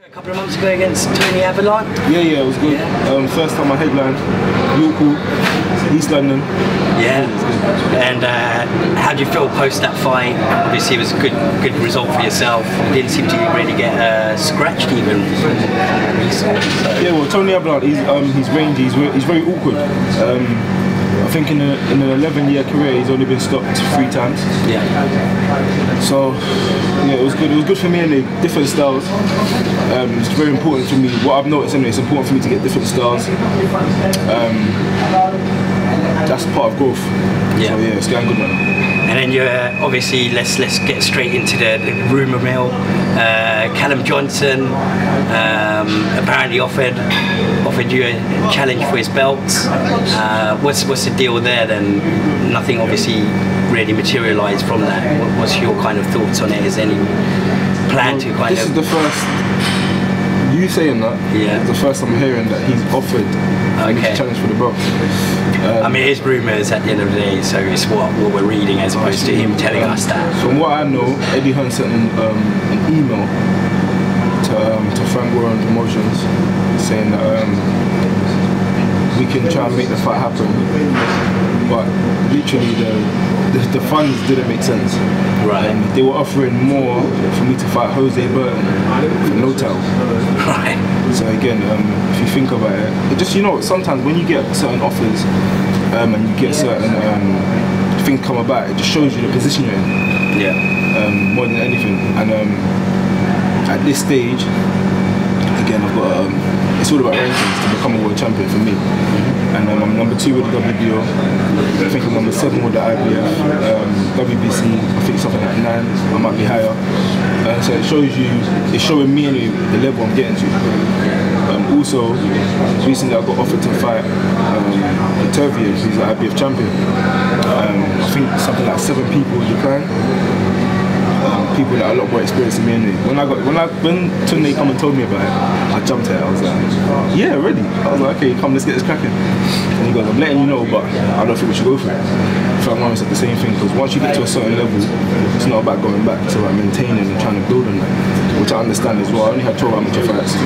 A couple of months ago against Tony Avalon? Yeah, it was good. Yeah. First time I headlined, Liverpool, East London. Yeah. And how do you feel post that fight? Obviously it was a good result for yourself. You didn't seem to really get scratched even from recent. So. Yeah, well Tony Avalon, he's rangy, he's very awkward. I think in an 11-year career he's only been stopped 3 times. Yeah. So yeah, it was good. It was good for me in the different styles. It's very important for me. What I've noticed anyway, it's important for me to get different styles. That's part of growth. Yeah. So yeah, it's going good, man. And then you're obviously let's get straight into the rumour mill. Callum Johnson apparently offered you a challenge for his belts. What's the deal there then? Nothing obviously really materialised from that. What's your kind of thoughts on it? Is there any plan to kind This of? is the first. You saying that? Yeah. It's the first I'm hearing that he's offered a challenge for the belt. I mean, it's rumours at the end of the day, so it's what we're reading as opposed to him telling us that. From what I know, Eddie Hunt sent an email to Frank Buglioni Promotions saying that we can try and make the fight happen, but literally the funds didn't make sense. Right. They were offering more for me to fight Jose Burton for no title. Right. So again, if you think about it, just sometimes when you get certain offers and you get certain things come about, it just shows you the position you're in. Yeah. More than anything, and at this stage, again, I've got it's all about rankings to become a world champion for me. And I'm number 2 with the WBO. I think I'm number 7 with the IBF. WBC, I think something like 9. I might be higher. So it shows you, it's showing me the level I'm getting to. Also, recently I got offered to fight Turvey, who's the IBF champion. I think something like 7 people declined. People that are a lot more experienced than me anyway. When Tunde come and told me about it, I jumped at it. I was like, yeah, ready. I was like, okay, come, let's get this cracking. And he goes, I'm letting you know, but I don't think we should go for it. Frank Buglioni said the same thing, because once you get to a certain level, it's not about going back, it's about maintaining and trying to build on that, which I understand as well. I only had 12 amateur fights.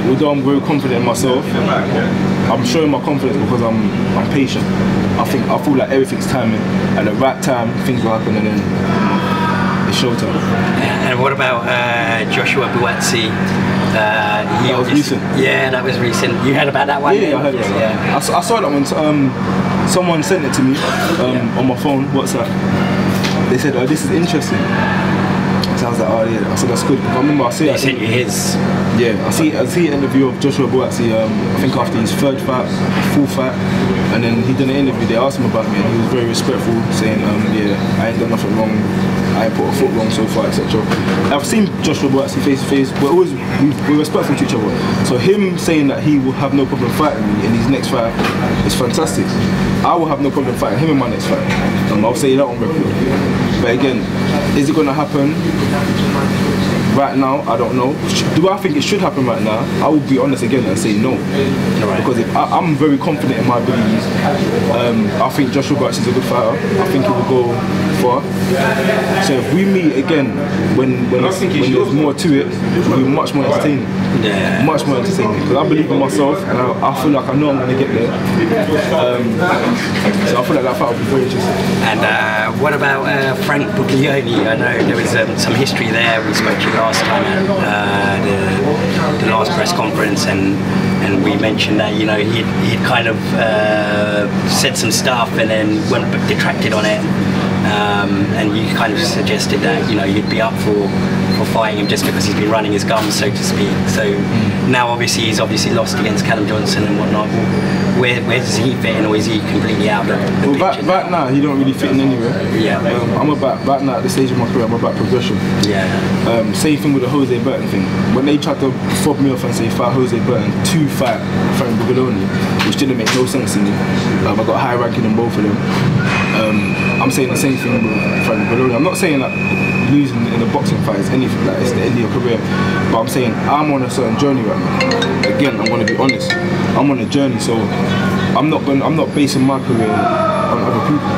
Although I'm very confident in myself, I'm showing my confidence because I'm patient. I feel like everything's timing. At the right time, things will happen, and then showtime. And what about Joshua Buatsi? That was recent. Yeah, that was recent. You heard about that one? Yeah, I heard about that. Yeah. I saw that when someone sent it to me on my phone, WhatsApp. They said, oh, this is interesting. So I was like, oh yeah, I said that's good. I remember I see it. They sent you his. Yeah, I see an interview of Joshua Buatsi, I think after his 3rd fight, 4th fight, and then he did an interview, they asked him about me, and he was very respectful, saying, yeah, I ain't done nothing wrong, I ain't put a foot wrong so far, etc. I've seen Joshua Buatsi face to face, we're respectful to each other. So him saying that he will have no problem fighting me in his next fight is fantastic. I will have no problem fighting him in my next fight. I'll say that on record. But again, is it going to happen? Right now, I don't know. Do I think it should happen right now? I will be honest again and say no. Right. Because I'm very confident in my abilities. I think Joshua Buatsi is a good fighter. I think he will go far. So if we meet again, when there's more to it, it will be much more entertaining. Yeah. Much more entertaining. Because I believe in myself, and I feel like I know I'm going to get there. So I feel like that fight will be very interesting. And what about Frank Buglioni? I know there was some history there. We spoke to you last time at the last press conference, and we mentioned that he'd kind of said some stuff and then went detracted on it, and you kind of suggested that you'd be up for fighting him just because he's been running his gums, so to speak. So now obviously he's lost against Callum Johnson and whatnot. Where does he fit in, or is he completely out of the picture? Right now he don't really fit in anywhere. Yeah. Right now at this stage of my career, I'm about progression. Yeah. Same thing with the Jose Burton thing. When they tried to fob me off and say fight Jose Burton to fight Frank Buglioni, which didn't make no sense to me. I got high ranking in both of them. I'm saying the same thing with Frank Buglioni. I'm not saying that losing in a boxing fight is anything like it's the end of your career, but I'm saying I'm on a certain journey right now. Again, I'm going to be honest. I'm on a journey, so I'm not basing my career on other people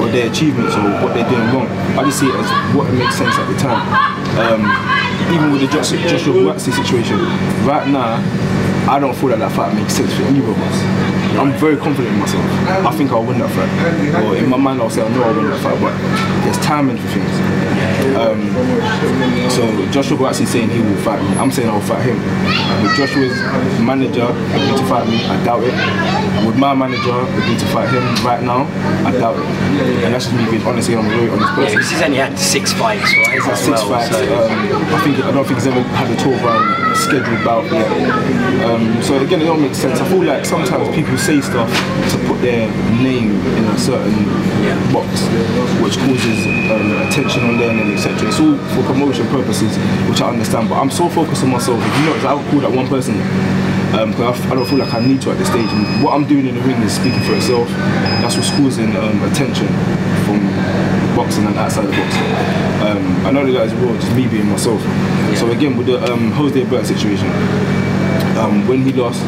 or their achievements or what they're doing wrong. I just see it as what makes sense at the time. Even with the Joshua Buatsi situation, right now, I don't feel like that fight makes sense for either of us. I'm very confident in myself. I think I'll win that fight. Or in my mind, I'll say I know I'll win that fight, but there's timing for things. So Joshua Buatsi saying he will fight me. I'm saying I'll fight him. With Joshua's manager agreeing to fight me, I doubt it. With my manager agreeing to fight him right now, I doubt it. And that's just me being honest here. I'm a very honest person. Yeah, he's only had 6 fights, right? He's had 6 fights. So. I don't think he's ever had a 12-round scheduled bout yet. So again, it don't make sense. I feel like sometimes people say stuff to put their name in a certain box, which causes attention on them and etc. It's all for promotion purposes, which I understand. But I'm so focused on myself. If you notice, I would call that one person. Because I don't feel like I need to at this stage. And what I'm doing in the ring is speaking for itself. That's what's causing attention from boxing and outside of boxing. I know that as well, just me being myself. Yeah. So again, with the Jose Burt situation, when he lost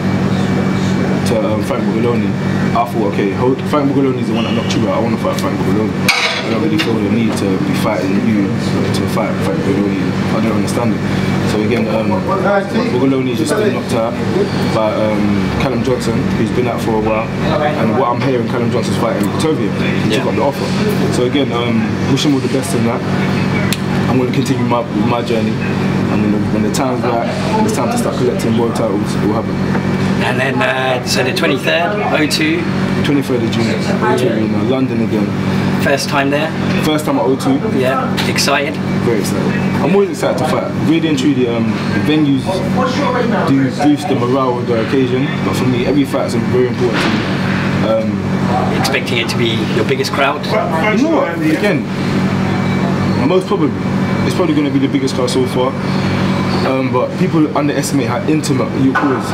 to Frank Buglioni, I thought, okay, Frank Buglioni is the one that knocked you out. I want to fight Frank Buglioni. I don't really feel the need to be fighting you to fight Frank Buglioni. I don't understand it. So again, Buglioni is just knocked out by Callum Johnson, who's been out for a while. And what I'm hearing, Callum Johnson's fighting Tovia. He took up the offer. So again, wish him all the best in that. I'm going to continue my journey. And when the time's right, when it's time to start collecting world titles, it will happen. And then, so the 23rd, O2? 23rd of June, O2 Arena, London again. First time there? First time at O2. Yeah, excited? Very excited. I'm always excited to fight. Really and truly, venues do boost the morale of the occasion, but for me, every fight is very important to me. Expecting it to be your biggest crowd? You know what, again, most probably. It's probably going to be the biggest crowd so far. But people underestimate how intimate York Hall is.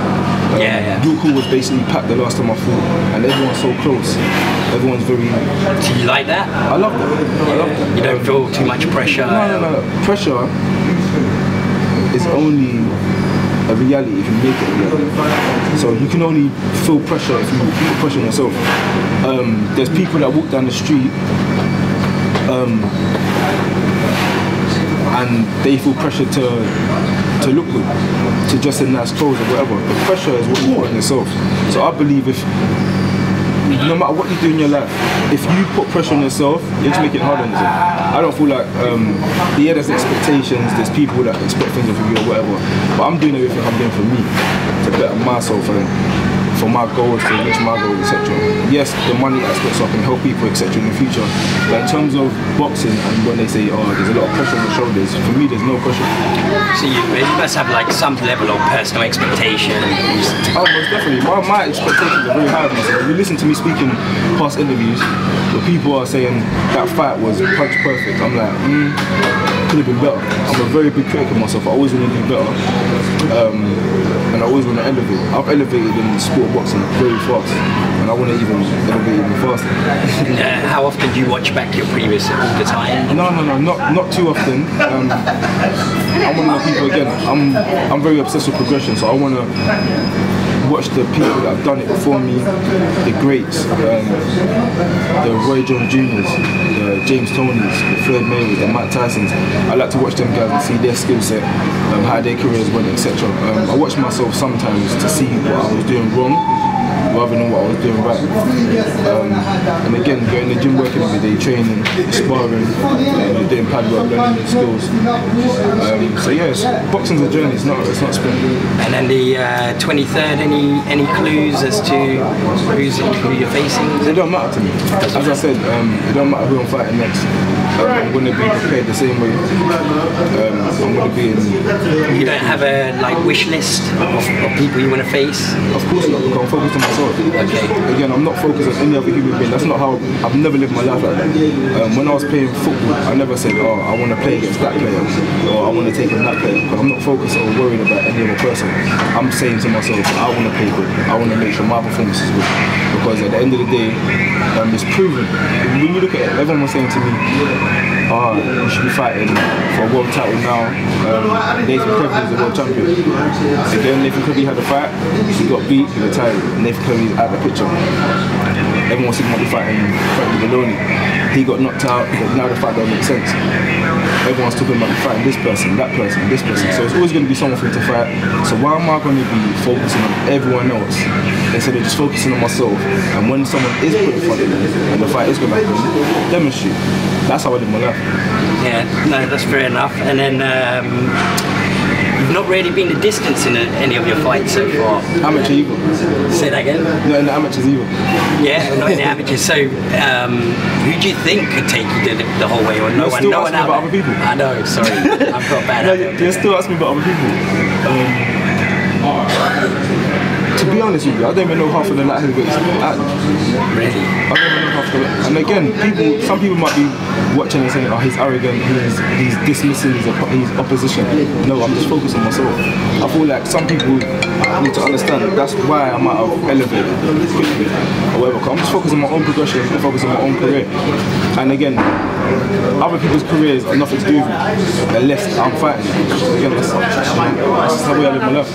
York Hall was basically packed the last time I fought, and everyone's so close. Everyone's very... Do you like that? I love that. I love that. You don't feel too much pressure? No. Pressure is only a reality if you make it a reality. So you can only feel pressure if you put pressure on yourself. There's people that walk down the street and they feel pressure to look good, to dress in nice clothes or whatever. The pressure is what you put on yourself. So I believe no matter what you do in your life, if you put pressure on yourself, you just make it hard on yourself. I don't feel like, there's expectations, there's people that expect things of you or whatever, but I'm doing everything I'm doing for me, to better myself and for my goals, to reach my goals, etc. Yes, the money aspects, so I can help people, etc. in the future. But in terms of boxing, and when they say, oh, there's a lot of pressure on the shoulders, for me, there's no pressure. So you must have like some level of personal expectation. Oh, most definitely. My expectations are very high of myself. If you listen to me speaking past interviews, where people are saying that fight was punch perfect, I'm like, could have been better. I'm a very big critic of myself. I always want to do better. And I always want to elevate. I've elevated in the sport of boxing very fast, and I want to even elevate even faster. How often do you watch back your previous all the time? No, not too often. I'm one of the people, again, I'm very obsessed with progression, so I want to watch the people that have done it before me, the greats, the Roy Jones Juniors, the James Tonys, the Floyd Mayweathers, the Mike Tysons. I like to watch them guys and see their skill set, how their careers went, etc. I watch myself sometimes to see what I was doing wrong, rather than what I was doing right. And again, going to the gym, working every day, training, sparring, doing pad work, learning new skills. So yes, boxing's a journey, it's not a sprint. And then the 23rd, any clues as to who you're facing? It don't matter to me. As I said, it don't matter who I'm fighting next. I'm going to be prepared the same way. I'm going to be in... You don't have a wish list of people you want to face? Of course not, because I'm focused on myself. Okay. Again, I'm not focused on any other human being. That's not how... I've never lived my life like that. When I was playing football, I never said, oh, I want to play against that player, or I want to take on that player, because I'm not focused or worried about any other person. I'm saying to myself, I want to play good. I want to make sure my performance is good. Because at the end of the day, it's proven. When you look at it, everyone was saying to me, you should be fighting for a world title now. Nathan Kirby is the world champion. Again, Nathan Kirby had a fight, he got beat, he retired. Nathan Kirby is out of the picture. everyone was thinking about me fighting Frank Buglioni. He got knocked out, but now the fight don't make sense. Everyone's talking about me fighting this person, that person, this person. So it's always going to be someone for me to fight. So why am I going to be focusing on everyone else instead of just focusing on myself? And when someone is put in front of me and the fight is going to happen, demonstrate. That's how I live my life. Yeah, no, that's fair enough. And then you've not really been the distance in any of your fights so far. Amateur either. Say that again? Not in the amateurs either. Yeah, not in the amateurs. So who do you think could take you the whole way? Or no one? Still No one asking out about other there? people. I know. Sorry, I've got bad. No, you're still asking me about other people. To be honest with you, I don't even know half of the light heavyweights out there. Really? I don't even know half of the. And again, some people might be watching and saying, "Oh, he's arrogant. He's dismissing his opposition." No, I'm just focused on myself. I feel like some people need to understand that that's why I might have elevated quickly or whatever. I'm just focused on my own progression, I'm focused on my own career. And again, other people's careers are nothing to do with me unless I'm fighting. Again, that's how we live my life.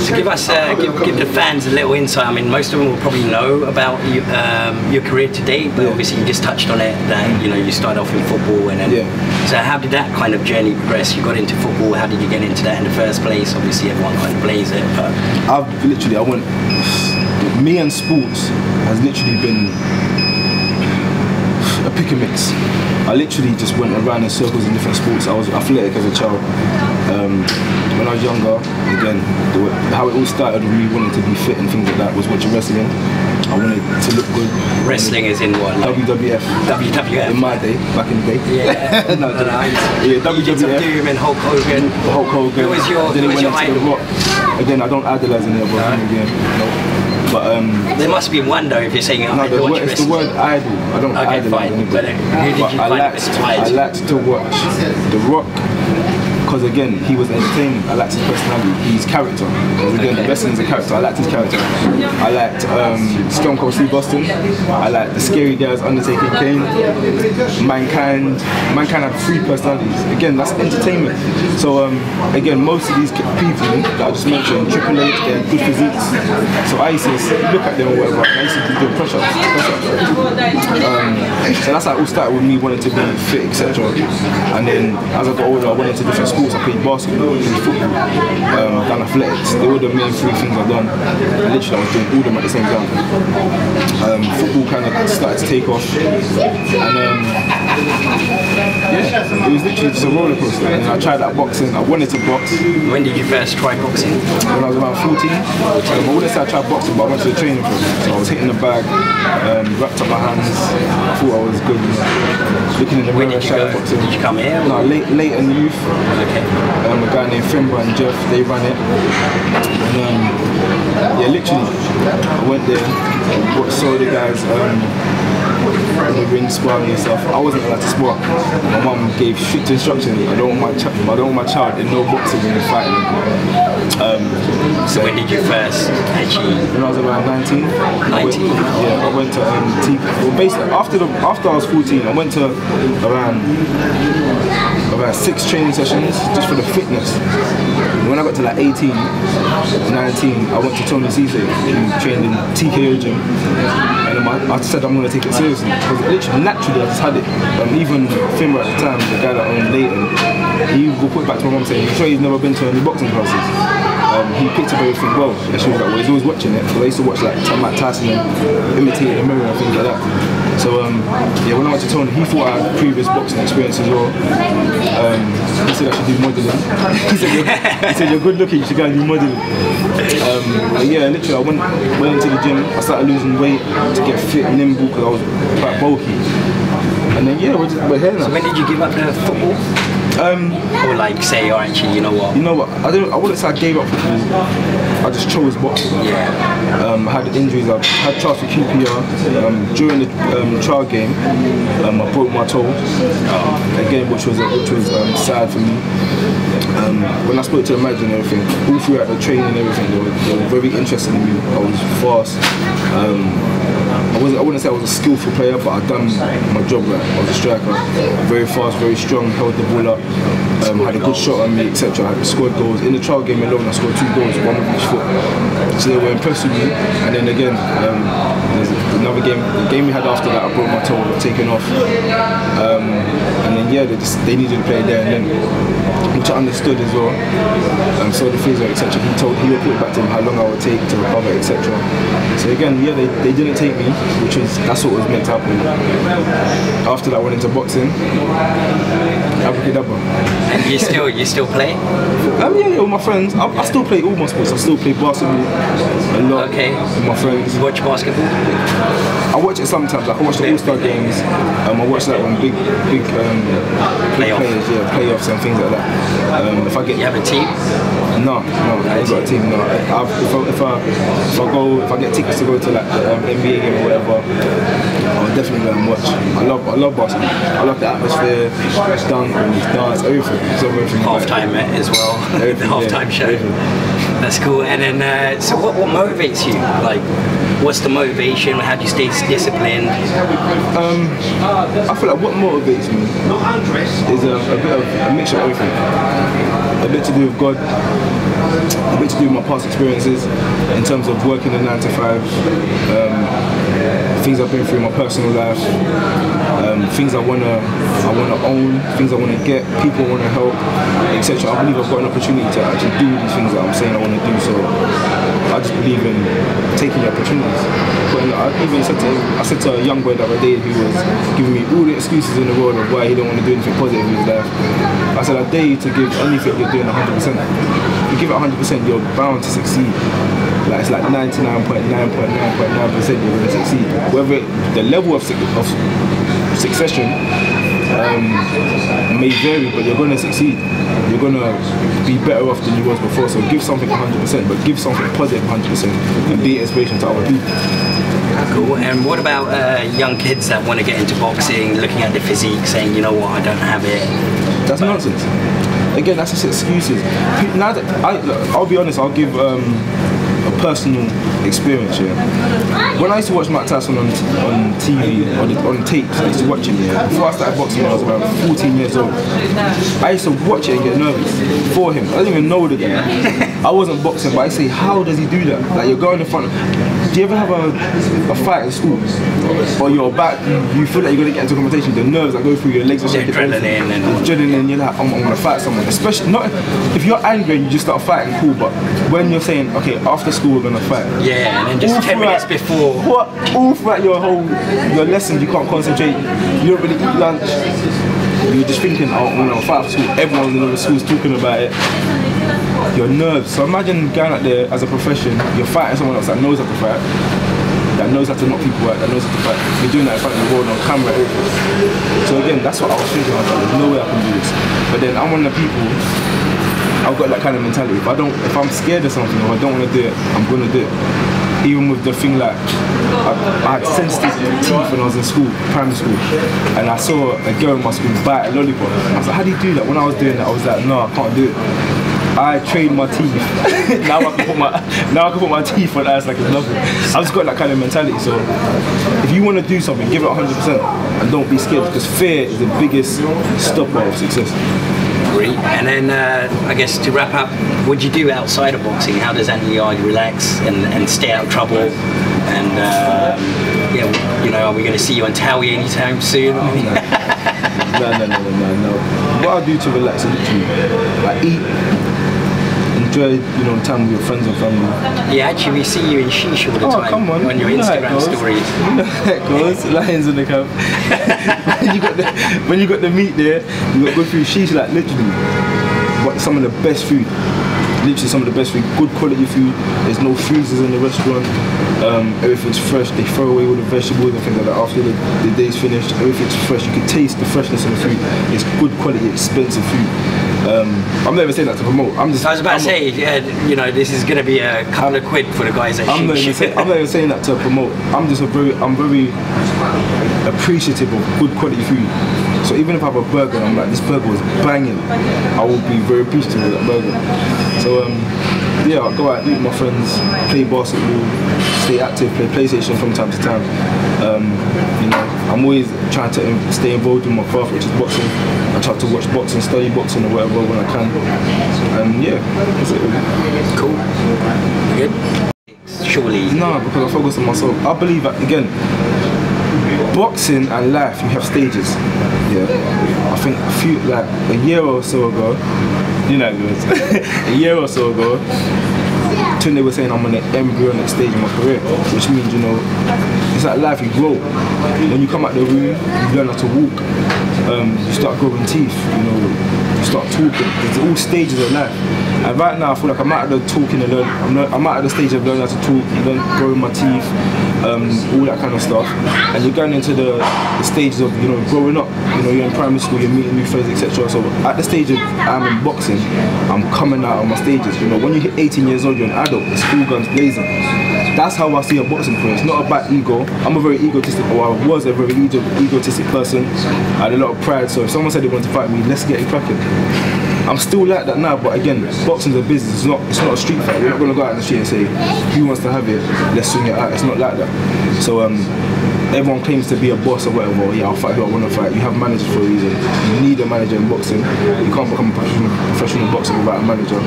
So give us, give the fans a little insight. I mean, most of them will probably know about your career to date, but obviously you just touched on it. That you started off in football, and then so how did that kind of journey progress? You got into football. How did you get into that in the first place? Obviously, everyone kind of plays it, but me and sports has literally been a pick and mix. I literally just went around in circles in different sports. I was athletic as a child. When I was younger, again, how it all started with me wanting to be fit and things like that was watching wrestling. I wanted to look good. Wrestling is in what? Like WWF. WWF. In my day, back in the day. Yeah. No, yeah, WWF. Doom and Hulk Hogan. Hulk Hogan. Who was your idol? Again, I don't idolize any of them again. No. But there must be one though if you're saying it's the word idol. I don't idolize anybody. I liked to watch The Rock. Because again, he was entertaining. I liked his personality, his character. Because again, wrestling's a character. I liked his character. I liked Stone Cold Steve Austin. I liked the Scary Guys, Undertaker, Kane, Mankind. Mankind had 3 personalities. Again, that's entertainment. So again, most of these people that I just mentioned, Triple H, they're good physiques. So I used to look at them or whatever. I used to do push-ups. So that's how it all started with me wanting to be fit, etc. And then as I got older, I went into different sports. I played basketball, I played football, done athletics. They were the main 3 things I've done. And literally I was doing all of them at the same time. Football kind of started to take off. And yeah, it was literally just a roller coaster. And I tried that boxing. I wanted to box. When did you first try boxing? When I was around 14. I wouldn't say I tried boxing, but I went to the training for it. So I was hitting the bag, wrapped up my hands. I thought I was good. Looking in the mirror, shadow boxing. Did you come here? No, late in youth. Okay. A guy named Fimba and Jeff, they ran it. And yeah, literally, I went there, saw the guys in the ring sparring and stuff. I wasn't allowed to spar. My mum gave strict instructions. I don't want my child in no boxing when he's fighting. So when did you first actually? When I was around 19. 19? I went to well, basically after I was 14, I went to around 6 training sessions just for the fitness. And when I got to like 18, 19, I went to Tony Cisse, who trained in TKO gym. And I said I'm going to take it seriously. Because literally, naturally, I just had it. Even Fimber at the time, the guy that owned Leighton, he would put it back to my mum saying, "I'm sure he's never been to any boxing classes." He picked up everything well, and she was like, well, he's always watching it. So I used to watch like Mike Tyson and imitating the mirror and things like that. So yeah, when I went to Tony, he thought I had previous boxing experience as well. He said I should do modelling. he said you're good looking, you should go and do modelling. But yeah, literally I went into the gym. I started losing weight to get fit and nimble because I was quite bulky. And then yeah, we're here now. So when did you give up the football? Or like say, oh, actually, you know what? You know what? I wouldn't say I gave up football. I just chose boxing. Yeah. I had injuries. I had trials for QPR. During the trial game, I broke my toe. Again, which was sad for me. When I spoke to the manager and everything, all throughout the training and everything, they were very interested in me. I was fast. I wouldn't say I was a skillful player, but I'd done my job right. I was a striker, very fast, very strong, held the ball up, had a good shot on me, etc. I scored goals. In the trial game alone, I scored 2 goals, 1 with each foot. So they were impressed with me. And then again, another game. The game we had after that, I broke my toe, taken off, and then yeah, they needed to play there and then, which I understood as well. So the physio, etc. He reported back to him how long I would take to recover, etc. So again, yeah, they didn't take me, that's what was meant to happen. After that, I went into boxing. Abracadabra. And you still play? Yeah, with my friends. I still play all my sports. I still play basketball a lot with my friends. You watch basketball? I watch it sometimes. Like I watch the All-Star games. I watch that when big players, playoffs and things like that. If I get, you have a team? No, I ain't got a team. No, if I get tickets to go to like the NBA game or whatever, I'll definitely go and watch. I love basketball. I love the atmosphere, dunk, dance, everything. Halftime as well. The halftime show. Everything. That's cool. And then, so what motivates you? Like, what's the motivation? How do you stay disciplined? I feel like what motivates me is a mixture of everything. A bit to do with God, a bit to do with my past experiences in terms of working a 9 to 5, things I've been through in my personal life, things I wanna own, things I wanna get, people I wanna help, etc. I believe I've got an opportunity to actually do these things that I'm saying I wanna do. So I just believe in taking the opportunities. But I said to a young boy the other day who was giving me all the excuses in the world of why he don't want to do anything positive in his life. I said, I dare you to give anything you're doing 100%. If you give it 100%, you're bound to succeed. Like it's like 99.9.9.9% you're going to succeed. Whether the level of succession may vary, but you're going to succeed. You're going to be better off than you was before. So give something 100%, but give something positive 100% and be inspiration to other people. Cool. And what about young kids that want to get into boxing, looking at the physique, saying, you know what, I don't have it? That's nonsense. Again, that's just excuses. Now that I'll be honest, I'll give a personal experience. When I used to watch Mike Tyson on TV, on tapes, I used to watch him. Before I started boxing when I was around 14 years old, I used to watch it and get nervous for him. I didn't even know the guy. I wasn't boxing, but I say, how does he do that? Like, you're going in front of... Do you ever have a fight in school? Or you're back, you feel like you're going to get into a competition, the nerves that go through your legs are shaking. Adrenaline, you're like, I'm going to fight someone. Especially, not if you're angry and you just start fighting, cool, but when you're saying, okay, after school we're going to fight. Yeah, and then just 10 minutes before. All throughout your lessons, you can't concentrate, you don't really eat lunch. You're just thinking, oh, when I fight after school, everyone's in the school's talking about it. Your nerves. So imagine going out there as a profession, you're fighting someone else that knows how to fight, that knows how to knock people out, that knows how to fight. You're doing that in front of the world on camera. So again, that's what I was thinking. I was like, there's no way I can do this. But then I'm one of the people, I've got that kind of mentality. If I'm scared of something or I don't want to do it, I'm going to do it. Even with the thing like, I had sensitive teeth when I was in school, primary school, and I saw a girl in my school bite a lollipop. I was like, how do you do that? When I was doing that, I was like, no, I can't do it. I trained my teeth. now I can put my teeth on ice like it's nothing. I've just got that kind of mentality. So if you want to do something, give it 100% and don't be scared, because fear is the biggest stopper of success. Great. And then I guess to wrap up, what do you do outside of boxing? How does Anthony Yarde relax and stay out of trouble? And yeah, you know, are we going to see you on Towie anytime soon? No. What I do to relax is literally I eat, enjoy, time with your friends and family. Yeah, actually we see you in sheesh all the time. Come on your Instagram stories. You know how it goes. Lions in the camp. when you got the meat there, you got to go through sheesh, like literally. But some of the best food. Literally some of the best food, good quality food. There's no freezers in the restaurant. Everything's fresh. They throw away all the vegetables and things like that after the day's finished. Everything's fresh. You can taste the freshness of the food. It's good quality, expensive food. I'm never saying that to promote. I was about to say, this is going to be a couple of quid for the guys at I'm not even saying that to promote. I'm very appreciative of good quality food. So even if I have a burger and I'm like, this burger was banging, I will be very appreciative of that burger. So yeah, I'll go out, eat with my friends, play basketball, stay active, play PlayStation from time to time. I'm always trying to stay involved in my craft, which is boxing. I try to watch boxing, study boxing or whatever when I can. And yeah, that's it really. Cool. Good? Surely. No, Nah, because I focus on myself. I believe that, again, boxing and life, you have stages. Yeah. I think a year or so ago, you know, a year or so ago, they were saying I'm on the embryonic stage of my career, which means, you know, it's like life, you grow. When you come out the room, you learn how to walk. You start growing teeth, you know, you start talking. It's all stages of life. And right now I feel like I'm out of the talking and I'm out of the stage of learning how to talk, growing my teeth, all that kind of stuff. And you're going into the stages of, you know, growing up. You know, you're in primary school, you're meeting new friends, etc. So at the stage of I'm in boxing, I'm coming out of my stages. You know, when you hit 18 years old, you're an adult, it's full guns blazing. That's how I see a boxing career. It's not about ego. I'm a very egotistic, or I was a very egotistic person. I had a lot of pride, so if someone said they wanted to fight me, let's get it cracking. I'm still like that now, but again, boxing's a business. It's not a street fight. We're not going to go out in the street and say, who wants to have it, let's swing it out. It's not like that. So everyone claims to be a boss or whatever. Yeah, I'll fight who I want to fight. You have managers for a reason. You need a manager in boxing. You can't become a professional boxer without a manager.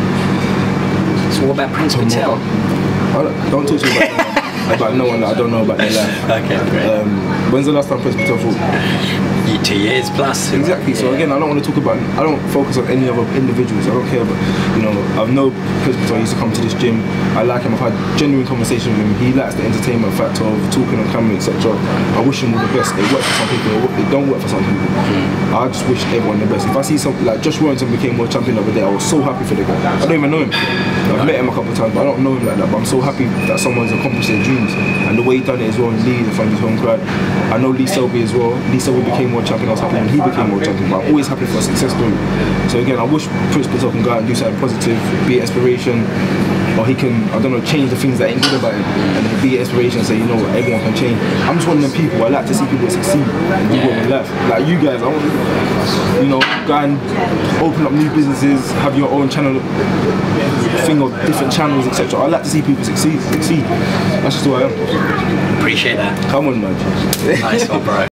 So what about Prince Patel? Don't talk to me about no one that I don't know about their life. Okay, great. When's the last time Prince Patel fought? 2 years plus. Exactly. So again, I don't want to talk about. I don't focus on any other individuals. I don't care. But you know, I've known Prince Patel. He used to come to this gym. I like him. I've had genuine conversations with him. He likes the entertainment factor of talking on camera, etc. I wish him all the best. It works for some people. It don't work for some people. I just wish everyone the best. If I see something like Josh Warrington became world champion the other day, I was so happy for the guy. I don't even know him. I've met him a couple of times, but I don't know him like that. But I'm so happy that someone's accomplished their dreams. And the way he done it as well, Lee, the family's home crowd. I know Lee Selby as well. Lee Selby became world champion. I was happy when he became world champion. But I'm always happy for a success story. So again, I wish Prince Patel can go out and do something positive, be an inspiration, or he can, I don't know, change the things that ain't good about him, and be an inspiration and say, you know what, everyone can change. I'm just one of them people. I like to see people succeed and do well in life. Like you guys, I want, you know, go and open up new businesses, have your own channel thing of different channels, etc. I like to see people succeed. That's just who I am. Appreciate that. Come on, man. Nice one, bro.